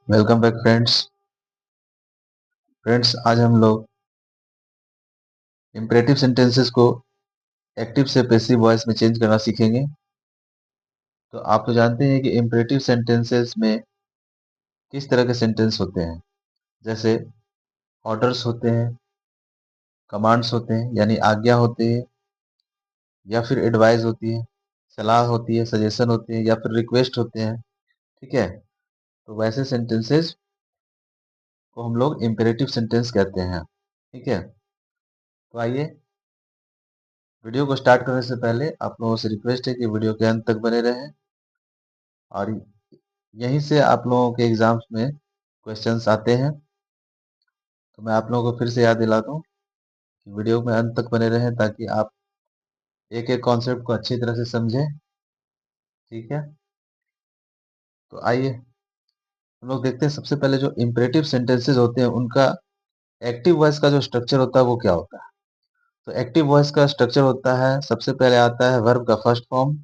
Welcome back friends आज हम लोग इम्परेटिव सेंटेंसेस को एक्टिव से पैसिव वॉइस में चेंज करना सीखेंगे। तो आप तो जानते हैं कि इम्परेटिव सेंटेंसेस में किस तरह के सेंटेंस होते हैं, जैसे ऑर्डर्स होते हैं, कमांड्स होते हैं यानी आज्ञा होती है, या फिर एडवाइस होती है, सलाह होती है, सजेशन होती है, या फिर रिक्वेस्ट होते हैं। ठीक है, तो वैसे सेंटेंसेस को हम लोग इम्परेटिव सेंटेंस कहते हैं। ठीक है, तो आइए वीडियो को स्टार्ट करने से पहले आप लोगों से रिक्वेस्ट है कि वीडियो के अंत तक बने रहें, और यहीं से आप लोगों के एग्जाम्स में क्वेश्चंस आते हैं। तो मैं आप लोगों को फिर से याद दिला दूं कि वीडियो में अंत तक बने रहें ताकि आप एक एक कॉन्सेप्ट को अच्छी तरह से समझें। ठीक है, तो आइए हम लोग देखते हैं। सबसे पहले जो इम्परेटिव सेंटेंसेस होते हैं उनका एक्टिव वॉइस का जो स्ट्रक्चर होता है वो क्या होता है। तो एक्टिव वॉइस का स्ट्रक्चर होता है, सबसे पहले आता है वर्ब का फर्स्ट फॉर्म,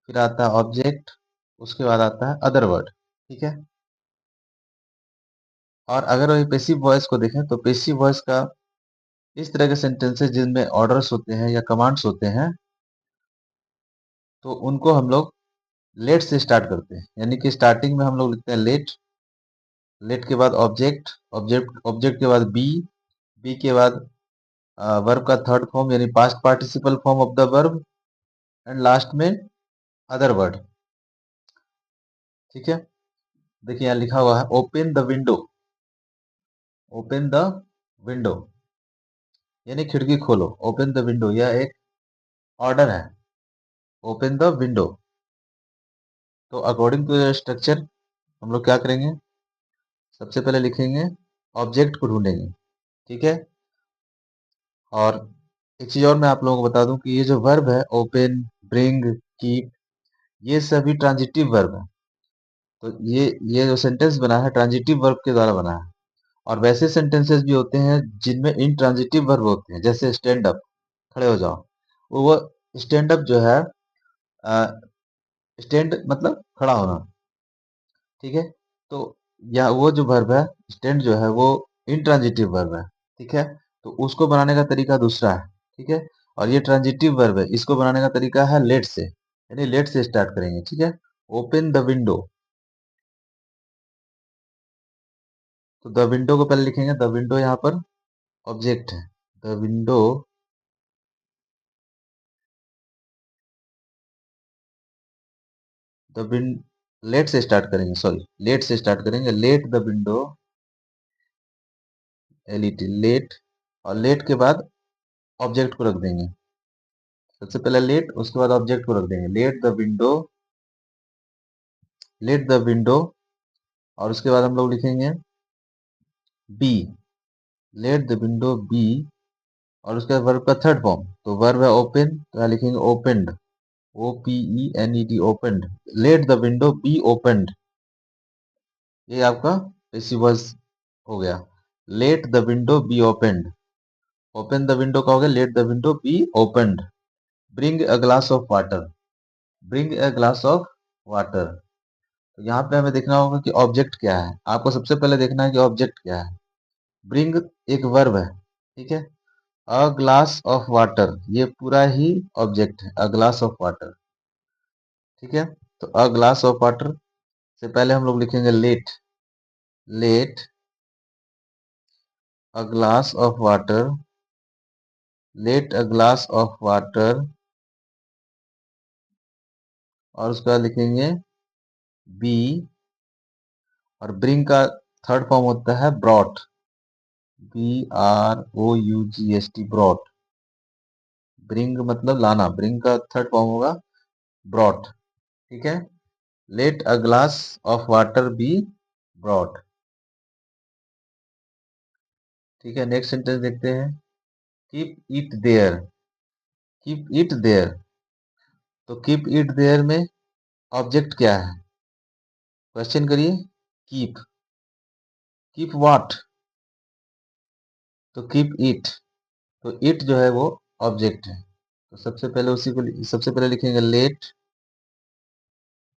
फिर आता है ऑब्जेक्ट, उसके बाद आता है अदर वर्ड। ठीक है, और अगर वही पेसिव वॉइस को देखें तो पेसिव वॉइस का इस तरह के सेंटेंसेस जिनमें ऑर्डर्स होते हैं या कमांड्स होते हैं, तो उनको हम लोग लेट से स्टार्ट करते हैं। यानी कि स्टार्टिंग में हम लोग लिखते हैं लेट, लेट के बाद ऑब्जेक्ट, ऑब्जेक्ट के बाद बी, बी के बाद वर्ब का थर्ड फॉर्म यानी past participle form of the verb, and last में अदर वर्ड। ठीक है, देखिए यहाँ लिखा हुआ है open the window, open the window यानी खिड़की खोलो। ओपन द विंडो यह एक ऑर्डर है, ओपन द विंडो। तो अकॉर्डिंग टू स्ट्रक्चर हम लोग क्या करेंगे, सबसे पहले लिखेंगे ऑब्जेक्ट को ढूंढेंगे। ठीक है, और एक चीज और मैं आप लोगों को बता दूं कि ये जो वर्ब है ओपन, ब्रिंग, कीप, ये सभी ट्रांजिटिव वर्ब है। तो ये जो सेंटेंस बना है ट्रांजिटिव वर्ब के द्वारा बना है। और वैसे सेंटेंसेस भी होते हैं जिनमें इनट्रांजिटिव वर्ब होते हैं, जैसे स्टैंड अप, खड़े हो जाओ। वो स्टैंड अप जो है, स्टैंड मतलब खड़ा होना। ठीक है, तो या वो जो वर्ब है स्टैंड जो है वो इनट्रांजिटिव वर्ब है। ठीक है, तो उसको बनाने का तरीका दूसरा है। ठीक है, और ये ट्रांजिटिव वर्ब है, इसको बनाने का तरीका है लेट से, यानी लेट से स्टार्ट करेंगे। ठीक है, ओपन द विंडो, तो द विंडो को पहले लिखेंगे। द विंडो यहाँ पर ऑब्जेक्ट है, the window, the wind, let से स्टार्ट करेंगे, सॉरी लेट से स्टार्ट करेंगे। Let the window, L E T let, और लेट के बाद ऑब्जेक्ट को रख देंगे। सबसे पहले लेट, उसके बाद ऑब्जेक्ट को रख देंगे। Let the window, let the window, और उसके बाद हम लोग लिखेंगे be, let the window be, और उसके बाद वर्ब का थर्ड फॉर्म, तो वर्ब है ओपन, तो यहाँ लिखेंगे opened, O P E N E D, opened. Let the window be opened, ये आपका पैसिव वॉइस हो गया। Let the window be opened, open the window का हो गया let the window be opened. Bring a glass of water, bring a glass of water. तो यहाँ पे हमें देखना होगा कि ऑब्जेक्ट क्या है। आपको सबसे पहले देखना है कि ऑब्जेक्ट क्या है। ब्रिंग एक वर्ब है। ठीक है, अ ग्लास ऑफ वाटर ये पूरा ही ऑब्जेक्ट है, अ ग्लास ऑफ वाटर। ठीक है, तो अ ग्लास ऑफ वाटर से पहले हम लोग लिखेंगे let, let a glass of water, let a glass of water, और उसके बाद लिखेंगे बी, और ब्रिंग का थर्ड फॉर्म होता है brought, B R O U G H T, brought. Bring मतलब लाना, ब्रिंग का थर्ड फॉर्म होगा ब्रॉट। ठीक है, let a glass of water be brought. ठीक है, नेक्स्ट सेंटेंस देखते हैं। Keep it there, keep it there, तो कीप इट देयर में ऑब्जेक्ट क्या है, क्वेश्चन करिए। कीप, कीप व्हाट, तो कीप इट, तो इट जो है वो ऑब्जेक्ट है। तो सबसे पहले उसी को सबसे पहले लिखेंगे लेट,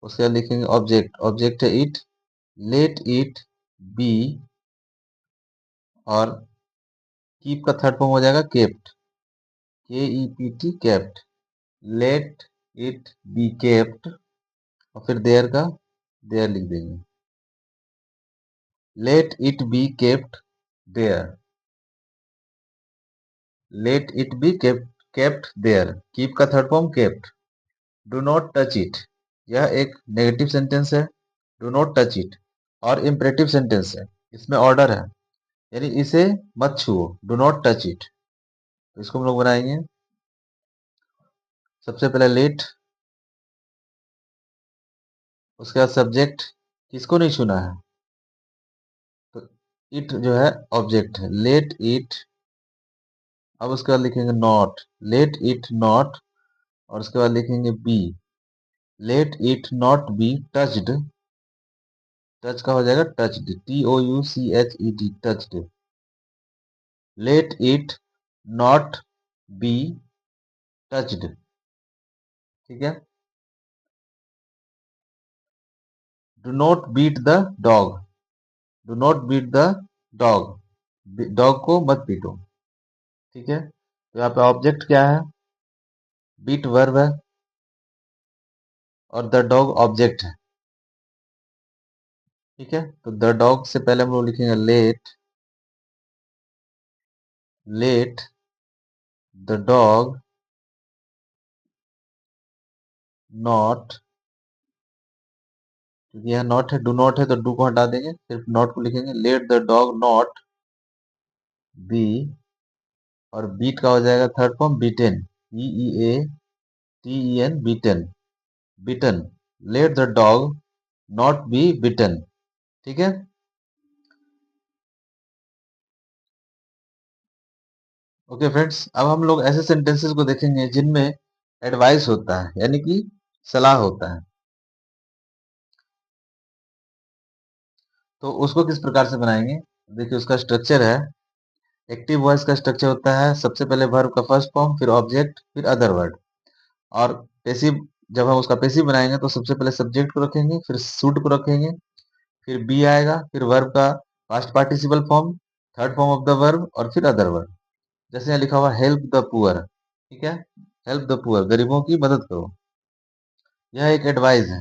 उसके बाद लिखेंगे ऑब्जेक्ट, ऑब्जेक्ट है इट, लेट इट बी, और कीप का थर्ड फॉर्म हो जाएगा kept, KEPT, kept. Let it be kept, और फिर देयर का देयर लिख देंगे। Let it be kept there, let it be kept there, keep का third form kept. Do not touch it, यह एक नेगेटिव सेंटेंस है, डू नॉट टच इट, और इम्परेटिव सेंटेंस है, इसमें ऑर्डर है, यानी इसे मत छुओ, डू नॉट टच इट। तो इसको हम लोग बनाएंगे, सबसे पहले लेट, उसके बाद सब्जेक्ट, किसको नहीं छूना है, तो इट जो है ऑब्जेक्ट है, लेट इट। अब उसके बाद लिखेंगे नॉट, लेट इट नॉट, और उसके बाद लिखेंगे be, let it not be touched, touch का हो जाएगा touched, TOUCHED, touched. Let it not be touched, ठीक है। Do not beat the dog, do not beat the dog, dog को मत पीटो, ठीक है। तो यहाँ पे ऑब्जेक्ट क्या है, बीट वर्ब है, और द डॉग ऑब्जेक्ट है, ठीक है। तो द डॉग से पहले हम लोग लिखेंगे let, let the dog not, क्योंकि यहाँ नॉट है, डू नॉट है, तो डू को हटा देंगे, सिर्फ नॉट को लिखेंगे, late the dog not be, और बीट का हो जाएगा third form beaten, BEATEN, beaten, beaten, late the dog not be beaten, ठीक है। ओके फ्रेंड्स, अब हम लोग ऐसे सेंटेंसेस को देखेंगे जिनमें एडवाइस होता है, यानी कि सलाह होता है। तो उसको किस प्रकार से बनाएंगे, देखिए उसका स्ट्रक्चर है, एक्टिव वॉइस का स्ट्रक्चर होता है, सबसे पहले वर्ब का फर्स्ट फॉर्म, फिर ऑब्जेक्ट, फिर अदर वर्ड। और पैसिव, जब हम उसका पैसिव बनाएंगे तो सबसे पहले सब्जेक्ट को रखेंगे, फिर शुड को रखेंगे, फिर बी आएगा, फिर वर्ब का past participle form, third form of the verb, और फिर अदर वर्ड। जैसे यहाँ लिखा हुआ हेल्प द पुअर, ठीक है, हेल्प द पुअर, गरीबों की मदद करो, यह एक एडवाइस है।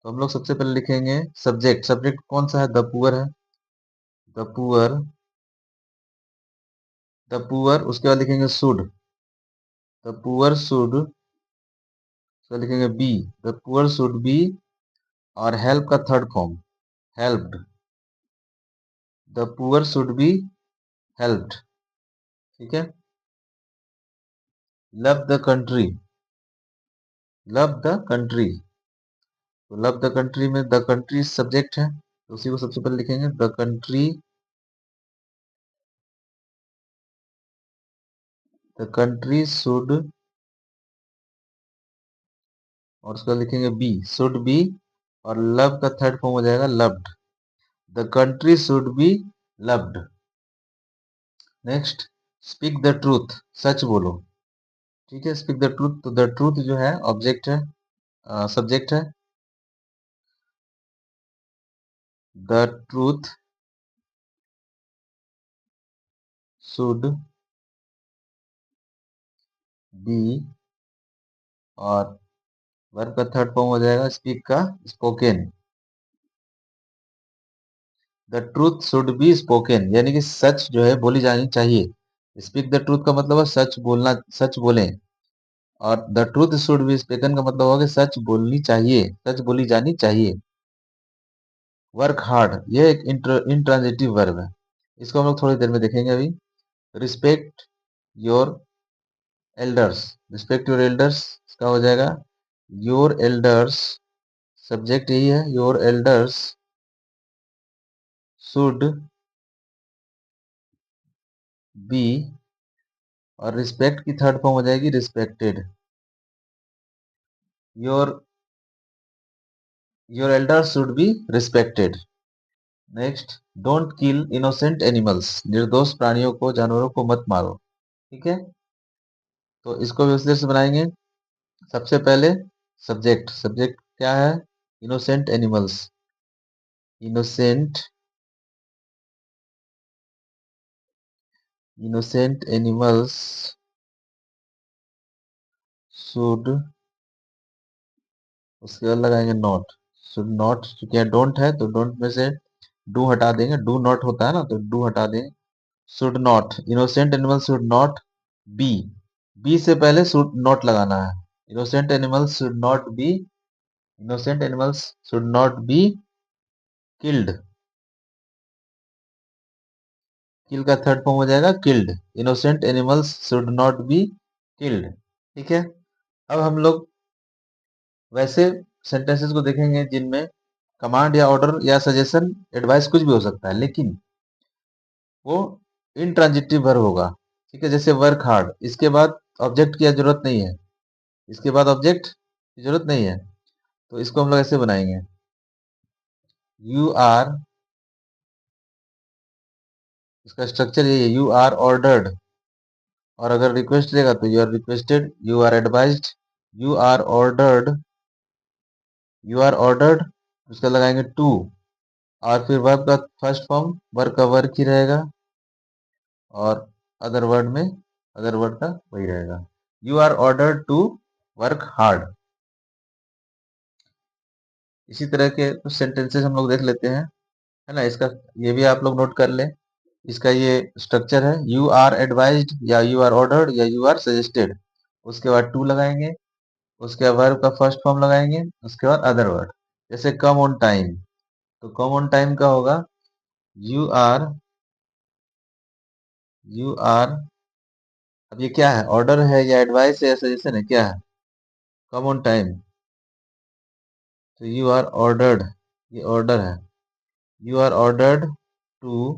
तो हम लोग सबसे पहले लिखेंगे सब्जेक्ट, सब्जेक्ट कौन सा है, द पुअर है, द पुअर, द पुअर, उसके बाद लिखेंगे शुड, द पुअर शुड, उसके बाद लिखेंगे be, the poor should be, और हेल्प का third form helped, the poor should be helped, ठीक है। Love the country, love the country, तो लव द कंट्री में द कंट्री सब्जेक्ट है, तो उसी को सबसे पहले लिखेंगे, the country, the country should, और उसका लिखेंगे बी, शुड बी, और लव का थर्ड फॉर्म हो जाएगा loved, the country should be loved. Next, speak the truth, सच बोलो, ठीक है, स्पीक द ट्रूथ, तो द ट्रूथ जो है ऑब्जेक्ट है, सब्जेक्ट है, द ट्रूथ शुड बी, और वर्ब का थर्ड फॉर्म हो जाएगा स्पीक का spoken, the truth should be spoken, यानी कि सच जो है बोली जानी चाहिए। स्पीक द ट्रूथ का मतलब है सच बोलना, सच बोलें, और the truth should be spoken का मतलब होगा कि सच बोलनी चाहिए, सच बोली जानी चाहिए। वर्क हार्ड, यह एक इंट्रांजिटिव वर्ब है, इसको हम लोग थोड़ी देर में देखेंगे अभी। Respect your elders, respect your elders, इसका हो जाएगा योर एल्डर्स, सब्जेक्ट यही है, योर एल्डर्स शुड बी, और रिस्पेक्ट की थर्ड फॉर्म हो जाएगी respected, your your elders should be respected. Next, don't kill innocent animals, निर्दोष प्राणियों को, जानवरों को मत मारो, ठीक है। तो इसको भी उसी तरह से बनाएंगे, सबसे पहले सब्जेक्ट, सब्जेक्ट क्या है, innocent animals, innocent animals should, उसके बाद लगाएंगे नॉट, शुड नॉट, क्योंकि यहाँ डोंट है तो डोंट में से डू हटा देंगे, डू नॉट होता है ना तो डू हटा देंगे, should not, innocent animal should not be, be से पहले शुड नॉट लगाना है, innocent animals should not be, innocent animals should not be killed, kill का थर्ड फॉर्म हो जाएगा killed, innocent animals should not be killed. ठीक है, अब हम लोग वैसे सेंटेंसेस को देखेंगे जिनमें कमांड या ऑर्डर या सजेशन एडवाइस कुछ भी हो सकता है, लेकिन वो इनट्रांजिटिव वर्ब होगा। ठीक है, जैसे वर्क हार्ड, इसके बाद ऑब्जेक्ट की जरूरत नहीं है, इसके बाद ऑब्जेक्ट की जरूरत नहीं है, तो इसको हम लोग ऐसे बनाएंगे, यू आर, इसका स्ट्रक्चर यही है, यू आर ऑर्डर्ड, और अगर रिक्वेस्ट देगा तो you are requested, you are advised, you are ordered, you are ordered, उसका लगाएंगे टू, और फिर वर्ब का फर्स्ट फॉर्म वर्क का वर्क ही रहेगा, और अदर वर्ड में अदर वर्ड का वही रहेगा, you are ordered to work hard. इसी तरह के कुछ सेंटेंसेस हम लोग देख लेते हैं, है ना, इसका ये भी आप लोग नोट कर ले, इसका ये स्ट्रक्चर है, यू आर एडवाइज्ड या यू आर ऑर्डर्ड या यू आर सजेस्टेड, उसके बाद टू लगाएंगे, उसके बाद वर्ब का फर्स्ट फॉर्म लगाएंगे, उसके बाद अदर वर्ड, जैसे कम ऑन टाइम, तो कम ऑन टाइम का होगा यू आर, यू आर, अब ये क्या है, ऑर्डर है या एडवाइस है या सजेशन है, क्या है, कम ऑन टाइम, तो यू आर ऑर्डर्ड, ये ऑर्डर है, you are ordered to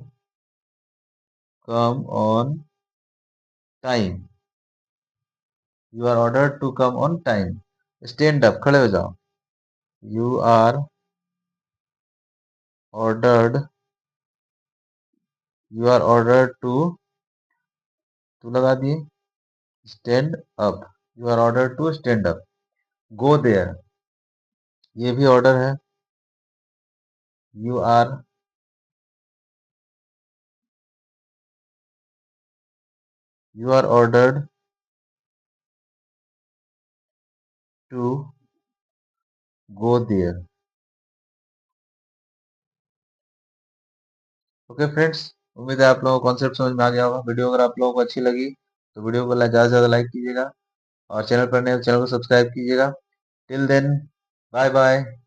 come on time, you are ordered to come on time, stand up, खड़े हो जाओ, you are ordered, you are ordered to लगा दिए, stand up, you are ordered to stand up, go there, ये भी order है, you are, you are ordered to go there. Okay friends, उम्मीद है आप लोगों को कॉन्सेप्ट समझ में आ गया होगा। वीडियो अगर आप लोगों को अच्छी लगी तो वीडियो को ज़्यादा से ज़्यादा लाइक कीजिएगा, और चैनल पर नए तो चैनल को सब्सक्राइब कीजिएगा। Till then, bye bye.